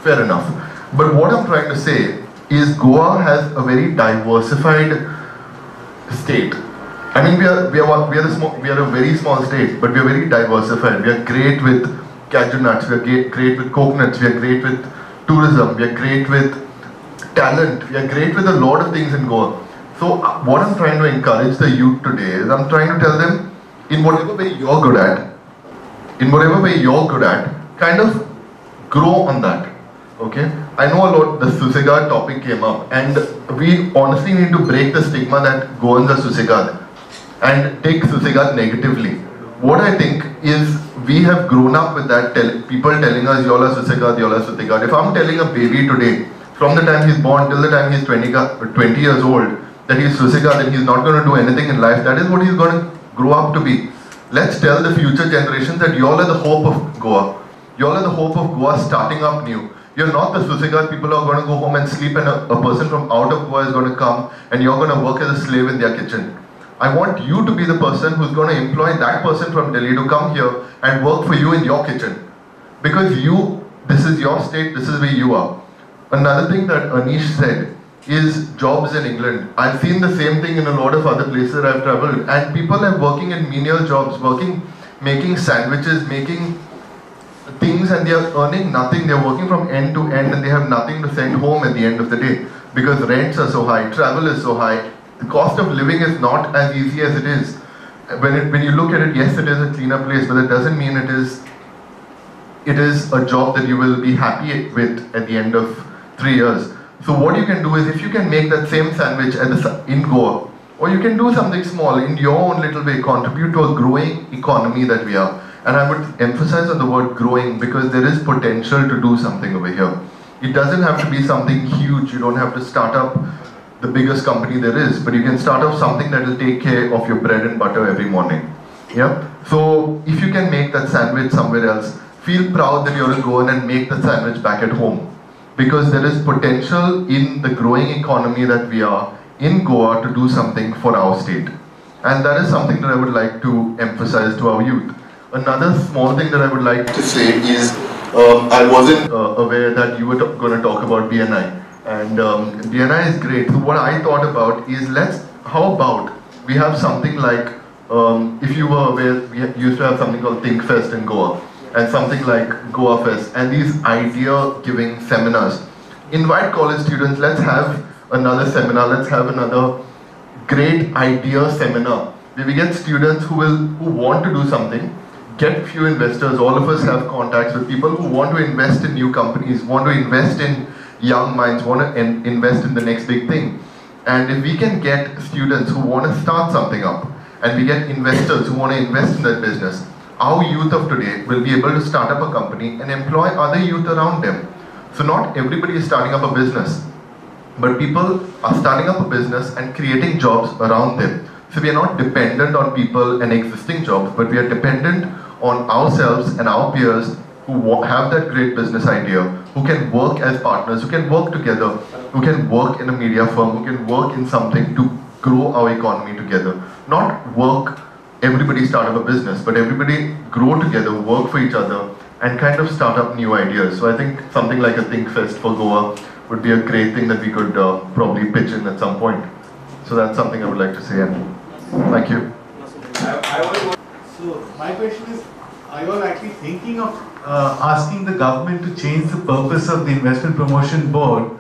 Fair enough. But what I'm trying to say is Goa has a very diversified state. I mean, we are a very small state, but we are very diversified. We are great with cashew nuts. We are great with coconuts. We are great with tourism. We are great with talent. We are great with a lot of things in Goa. So what I'm trying to encourage the youth today is I'm trying to tell them, in whatever way you're good at, kind of grow on that. Okay, I know a lot. The Susegad topic came up, and we honestly need to break the stigma that Goans are Susegad and take Susegad negatively. What I think is we have grown up with that, people telling us y'all are Susegad, y'all are Susegad. If I'm telling a baby today, from the time he's born till the time he's 20 years old, that he's Susegad and he's not going to do anything in life, that is what he's going to grow up to be. Let's tell the future generations that y'all are the hope of Goa. Y'all are the hope of Goa starting up new. You're not the Susegad people who are going to go home and sleep, and a person from out of Goa is going to come and you're going to work as a slave in their kitchen. I want you to be the person who's going to employ that person from Delhi to come here and work for you in your kitchen. Because this is your state, this is where you are. Another thing that Anish said is jobs in England. I've seen the same thing in a lot of other places that I've traveled, and people are working in menial jobs, making sandwiches, making things, and they are earning nothing. They are working from end to end and they have nothing to send home at the end of the day because rents are so high, travel is so high. The cost of living is not as easy as it is. When you look at it, yes, it is a cleaner place, but that doesn't mean it is a job that you will be happy with at the end of 3 years. So what you can do is, if you can make that same sandwich in Goa, or you can do something small in your own little way, contribute to a growing economy that we are. And I would emphasize on the word growing because there is potential to do something over here. It doesn't have to be something huge. You don't have to start up the biggest company there is, but you can start up something that will take care of your bread and butter every morning. Yeah. So if you can make that sandwich somewhere else, feel proud that you're a Goan and make the sandwich back at home. Because there is potential in the growing economy that we are in Goa to do something for our state. And that is something that I would like to emphasize to our youth. Another small thing that I would like to say is, I wasn't aware that you were going to talk about BNI. And BNI is great. So what I thought about is, how about we have something like, if you were aware, we used to have something called Think Fest in Goa. And something like Goa Fest, and these idea-giving seminars. Invite college students, let's have another seminar, let's have another great idea seminar, where we get students who want to do something, get few investors. All of us have contacts with people who want to invest in new companies, want to invest in young minds, want to invest in the next big thing. And if we can get students who want to start something up, and we get investors who want to invest in that business, our youth of today will be able to start up a company and employ other youth around them. So not everybody is starting up a business, but people are starting up a business and creating jobs around them. So we are not dependent on people and existing jobs, but we are dependent on ourselves and our peers who have that great business idea, who can work as partners, who can work together, who can work in a media firm, who can work in something to grow our economy together. Not work, everybody start up a business, but everybody grow together, work for each other, and kind of start up new ideas. So I think something like a Think Fest for Goa would be a great thing that we could probably pitch in at some point. So that's something I would like to say. And thank you. So my question is, are you all actually thinking of asking the government to change the purpose of the Investment Promotion Board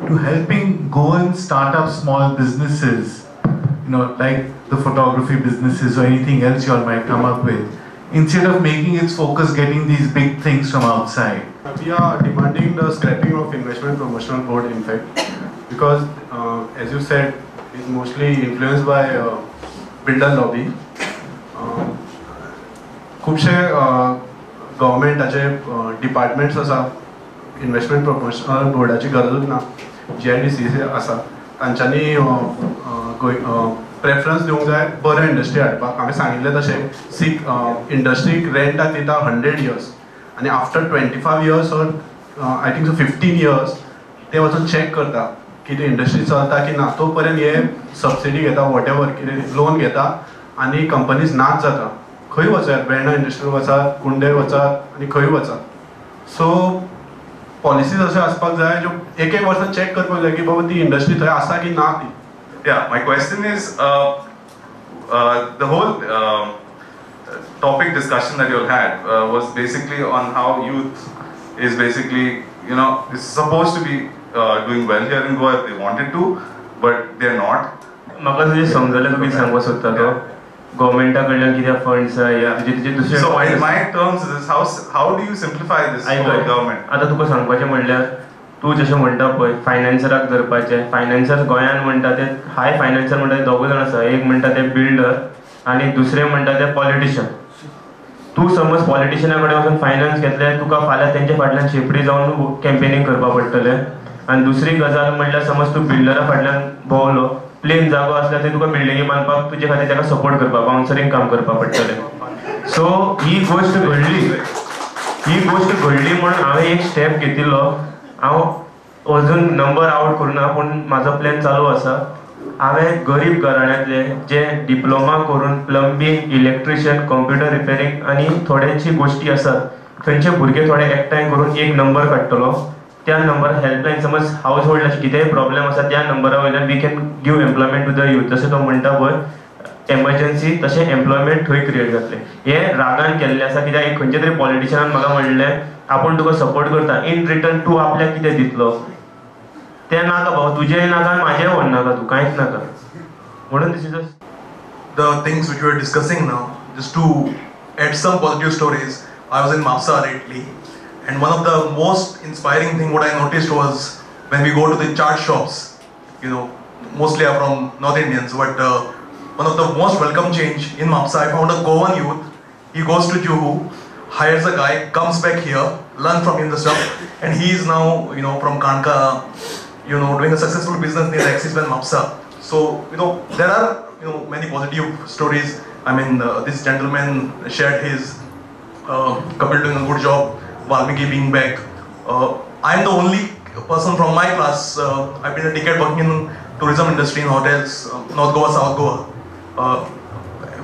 to helping Goan start up small businesses, like the photography businesses or anything else you all might come up with, instead of making its focus getting these big things from outside? We are demanding the scrapping of Investment Promotion Board, in fact, because as you said, it's mostly influenced by builder lobby. खुबशे गव्हर्मेंटाचे departments आसा investment promotion बोर्डाची गरजूच ना. GIDC आसा, तांच्यांनी preference दिवंक जाय बऱ्यो industry हाडपाक. हांवें सांगिल्लें तशें इंडस्ट्रीक रेंट दिता 100 years, आनी आफ्टर 25 years और आय थिंक सो 15 years ते वचून चॅक करता कितें इंडस्ट्री चलता की ना. तो पर्यंत हे सबसिडी घेता, वॉटेवर कितें लोन घेता, आनी कंपनीज नाच जाता. खंय वचात, बेळणा इंडस्ट्रीयल वचात, कुंडे वचात, आनी खंय वचात. सो पॉलिसीज अशें आसपाक जाय ज्यो एक एक वर्सान चॅक करपाक जाय की बाबा ती इंडस्ट्री थंय आसा की ना ती. Yeah, my question is the whole topic discussion that you all had was basically on how youth is basically, you know, is supposed to be doing well here in Goa if they wanted to, but they're not. म्हाका तुजें समजलें तुमी सांगपाक सोदता तो गव्हर्मेंटा कडल्यान कितें funds या तुजे दुसरे So in my terms is how do you simplify this for government? आतां तुका सांगपाचें म्हणल्यार तूं जशें म्हणटा पळय फायनान्सराक धरपाचें फायनान्सर गोंयांत म्हणटा ते हाय फायनान्सर म्हणटा ते दोगूय जाण आसा एक म्हणटा ते बिल्डर आनी दुसरे म्हणटा ते पॉलिटिशियन. तूं समज पॉलिटिशियना कडेन वचून फायनान्स घेतले तुका फाल्यां तेंचे फाटल्यान शेपडी जावन कॅम्पेनींग करपा पडटलें. आनी दुसरी गजाल म्हणल्यार समज तूं बिल्डरा फाटल्यान भोंवलो प्लेन जागो आसल्यार थंय तुका बिल्डिंगी बांदपाक तुजे खातीर ताका सपोर्ट करपाक बाउन्सरींग काम करपाक पडटलें. सो ही गोश्ट घडली म्हणून हांवें एक स्टेप घेतिल्लो. हांव अजून नंबर आवट करुना पूण म्हाजो प्लॅन चालू आसा. हांवें गरीब घराण्यांतले जे डिप्लोमा करून प्लंबींग इलेक्ट्रिशियन कंप्युटर रिपेरींग आनी थोड्यांची गोश्टी आसात थंयचे भुरगे थोडे एकठांय करून एक नंबर काडटलो. त्या नंबर हेल्पलायन समज हावज होल्डाचे कितेंय प्रॉब्लेम आसा त्या नंबरा वयल्यान we can give employment to the youth. जशें तो म्हणटा पळय एमर्जन्सी तशें एम्प्लॉयमेंट थंय क्रिएट जातलें. हें रागान केल्लें आसा कित्याक एक खंयचे तरी पॉलिटिशियनान म्हाका म्हणलें आपूण तुका सपोर्ट करता इन रिटर्न तूं आपल्याक कितें दितलो तें नाका बाबा तुजेंय नाका आनी म्हाजेंय व्हरनाका तूं कांयच नाका म्हणून this is the things which we are discussing now. Just to add some positive stories, I was in MAPSA lately, and one of the most inspiring thing what I noticed was when we go to the chaat shops, you know, mostly are from North Indians, but one of the most welcome change in MAPSA, I found a Goan youth. He goes to Juhu, hires a guy, comes back here, learn from him the stuff, and he is now, you know, from Kanka, you know, doing a successful business near Axis Bank MAPSA. So, you know, there are, you know, many positive stories. I mean, this gentleman shared his Kapil doing a good job, Valmiki being back. I am the only person from my class. I've been a decade working in tourism industry in hotels, North Goa, South Goa.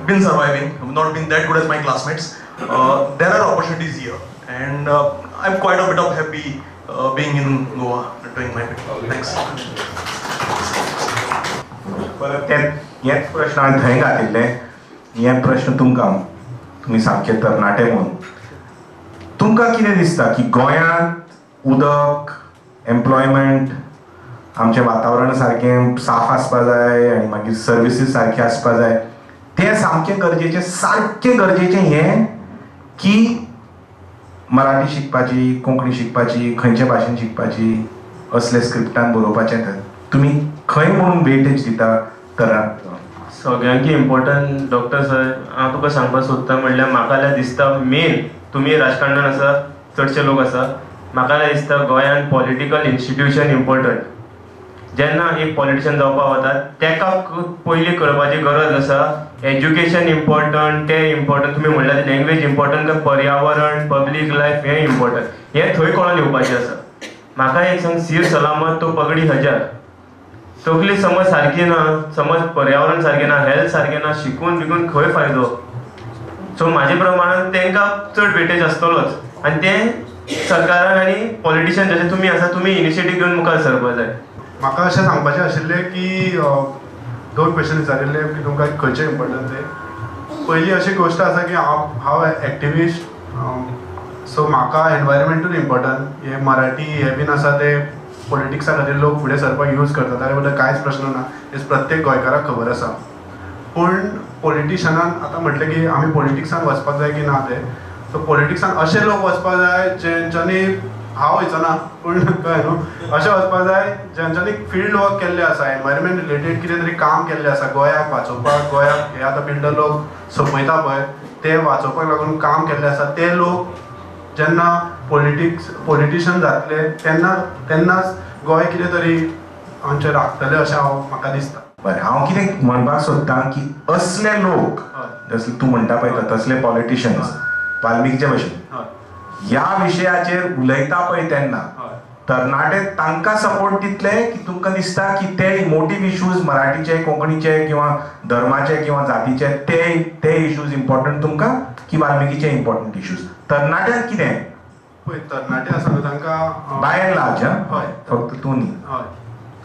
Been surviving, not been that good as my classmates. There are opportunities here, and I'm quite a bit of happy being in Goa, doing my bit. Thanks. परत हेच प्रश्न हांवें थंय घातिल्ले. हे प्रश्न तुमी सामके तरणाटे म्हणून तुमकां कितें दिसता की गोंयांत उदक एम्प्लॉयमेंट आमचें वातावरण सारकें साफ आसपा जाय आनी मागीर सर्विसीस सारके आसपा जाय तें सारकें गरजेचें हें की मराठी शिकपाची कोंकणी शिकपाची खंयचे भाशेन शिकपाची असले स्क्रिप्टान बरोवपाचें तुमी खंय म्हणून वेटेज दिता तर सगळ्यांकी इम्पॉर्टंट डॉक्टर सर हांव तुका सांगपाक सोदता म्हणल्यार म्हाका जाल्यार दिसता मेन तुमी राजकारणान आसा चडशे लोक आसा म्हाका जाल्यार दिसता गोंयांत पॉलिटिकल इन्स्टिट्यूशन इम्पॉर्टंट. जेन्ना एक पॉलिटिशियन जावपाक वता तेका पयलीं कळपाची गरज आसा एज्युकेशन इम्पॉर्टंट तें इम्पॉर्टंट तुमी म्हणल्यार लँग्वेज इम्पॉर्टंट काय पर्यावरण पब्लीक लायफ हें इम्पॉर्टंट हें थंय कळोन येवपाचें आसा. म्हाका एक सांग सीर सलामत तो पगडी हजार तकली समज सारकी ना समज पर्यावरण सारकें ना हेल्थ सारकें ना शिकून बिकून खंय फायदो. सो म्हाजे प्रमाणान तांकां चड वेटेज आसतलोच आनी तें सरकारान आनी पॉलिटिशियन जशें तुमी आसा तुमी इनिशिएटीव घेवन मुखार सरपा जाय. म्हाका अशें सांगपाचें आशिल्लें की 2 क्वेश्चन विचारिल्ले की तुमकां खंयचें इम्पॉर्टंट तें. पयली अशी गोश्ट आसा की हांव एक्टिविस्ट सो म्हाका एनवायरमेंटूय इम्पॉर्टंट. हे मराठी हे बीन आसा ते पॉलिटिक्सा खातीर लोक फुडें सरपाक यूज करतात ताचे बद्दल कांयच प्रश्न ना हे प्रत्येक गोंयकाराक खबर आसा. पूण पॉलिटिशनान आतां म्हटलें की आमी पॉलिटिक्सान वचपाक जाय की ना तें. सो पॉलिटिक्सान अशे लोक वचपाक जाय जेंच्यांनी हांव वयचो ना पूण कळ्ळें न्हू अशें वचपाक जाय जेंच्यांनी फिल्ड वर्क केल्लें आसा एनवायरमेंट रिलेटेड कितें तरी काम केल्लें आसा गोंयाक वाचोवपाक. गोंयाक हे आतां बिल्डर लोक सोंपयता पळय ते वाचोवपाक लागून काम केल्लें आसा. ते लोक जेन्ना पॉलिटिशियन जातले तेन्नाच गोंय कितें तरी आमचें राखतलें अशें म्हाका दिसता. बरें हांव कितें म्हणपाक सोदतां की असले लोक जसले तूं म्हणटा पळय तसले पॉलिटिशियन्स वाल्मिकीचे भशेन ह्या विशयाचेर उलयता पळय तेन्ना तरणाटे तांकां सपोर्ट दितले की तुमकां दिसता की ते मोटीव इश्यूज मराठीचे कोंकणीचे किंवा धर्माचे किंवा जातीचे ते इश्यूज इम्पॉर्टंट तुमकां की वाल्मिकीचे इम्पॉर्टंट इश्यूज तरणाट्यांक कितें पळय तरणाटे आसा न्हू तांकां बाय एंड लार्ज हय फक्त तूं न्ही हय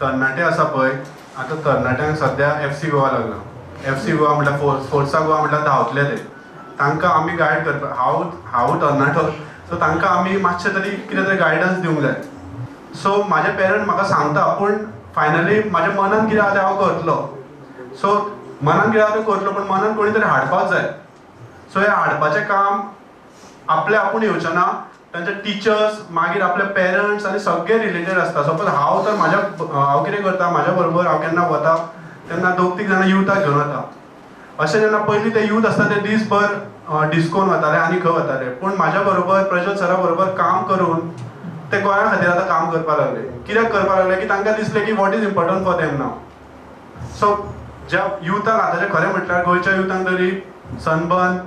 तरणाटे आसा पळय आतां तरणाट्यांक सद्या FC गोवा लागला FC गोवा म्हटल्यार फोर्सा गोवा म्हटल्यार धांवतले ते तांकां आमी गायड करपाक हांव तरणाटो सो तांकां आमी मातशें तरी कितें तरी गायडन्स दिवंक जाय सो म्हाजे पेरंट म्हाका सांगता पूण फायनली म्हाज्या मनान कितें आहा तें हांव करतलो सो मनान कितें आहा तें करतलो पूण मनान कोणी तरी हाडपाक जाय सो हें हाडपाचें काम आपले आपूण येवचें ना तांचे टिचर्स मागीर आपले पेरंट्स आनी सगळे रिलेटेड आसता सपोज हांव तर हांव कितें करता म्हाज्या बरोबर हांव केन्ना वता तेन्ना 2-3 जाणां युथाक घेवन वता अशें जेन्ना पयलीं ते यूथ आसता ते दीसभर डिस्कोन वताले आनी खंय वताले पूण म्हाज्या बरोबर प्रज्वल सरा बरोबर काम करून ते गोंया खातीर आतां काम करपाक लागले कित्याक करपाक लागले की तांकां दिसलें की what is important for them now so ज्या युथाक आतांचें खरें म्हटल्यार गोंयच्या युथांक तरी सनबर्न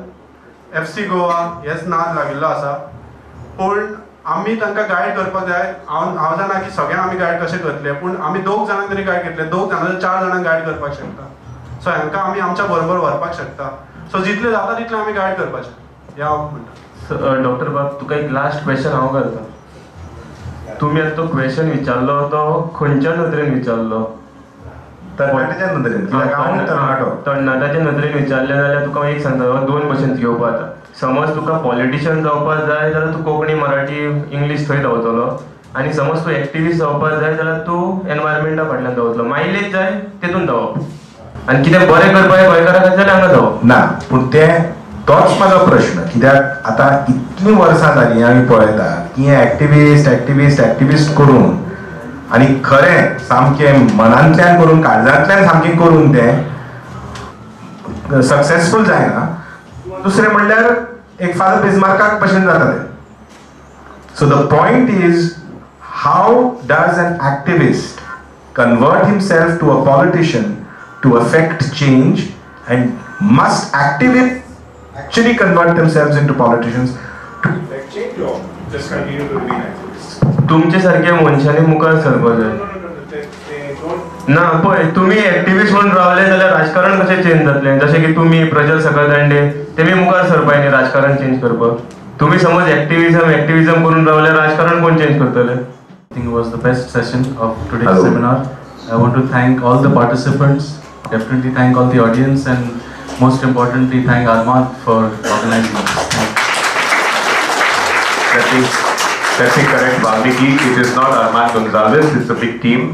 FC गोवा हेच नाद लागिल्लो आसा पूण आमी तांकां गायड करपाक जाय हांव जाणा की सगळ्यांक आमी गायड कशें करतले पूण आमी 2 जाणांक तरी गायड करतले 2 जाणां 4 जाणांक गायड करपाक शकता सो हांकां आमी आमच्या बरोबर व्हरपाक शकता सो जितलें जाता तितलें आमी गायड करपाचें या म्हणटा डॉक्टर बाब तुका एक लास्ट क्वेश्चन हांव करता तुमी आतां तो क्वेश्चन विचारलो तो खंयच्या नदरेन विचारलो तरणाट्याच्या नदरेन कित्याक हांव तरणाटो तरणाट्याच्या नदरेन विचारलें जाल्यार तुका एक सांगता 2 भशेन घेवपा जाता समज तुका पॉलिटिशियन जावपाक जाय जाल्यार तूं कोंकणी मराठी इंग्लीश थंय धांवतलो आनी समज तूं एक्टिविस्ट जावपाक जाय जाल्यार तूं एनवायरमेंटा फाटल्यान धांवतलो मायलेज जाय तेतून धांवप आनी कितें बरें करपाक गोंयकाराक जाय जाल्यार हांगा धांवप ना पूण तोच म्हाजो प्रश्न कित्याक आतां इतलीं वर्सां जालीं आमी पळयता की हे एक्टिविस्ट करून आनी खरें सामकें मनांतल्यान करून काळजांतल्यान सामकें करून तें सक्सेसफूल जायना दुसरें म्हणल्यार एक फादर बिस्मार्काक भशेन जाता तें so the point is how does an activist convert himself to a politician to affect change and must actually convert themselves into politicians to change or just continue to remain activists. तुमचे सारख्या मनशांनी मुखार सरपाक जाय ना पळय तुमी activist म्हणून रावले जाल्यार राजकारण कशें चेंज जातलें जशें की तुमी प्रज्वल सकळदांडे तेमी मुखार सरपाय न्ही राजकारण चेंज करपाक तुमी समज एक्टिविजम करून रावल्यार राजकारण कोण चेंज करतले I think it was the best session of today's seminar. I want to thank all the participants, definitely thank all the audience and most importantly thank Armand for organizing this. That's correct, Valmiki. It is not Armand Gonzalez, it's a big team.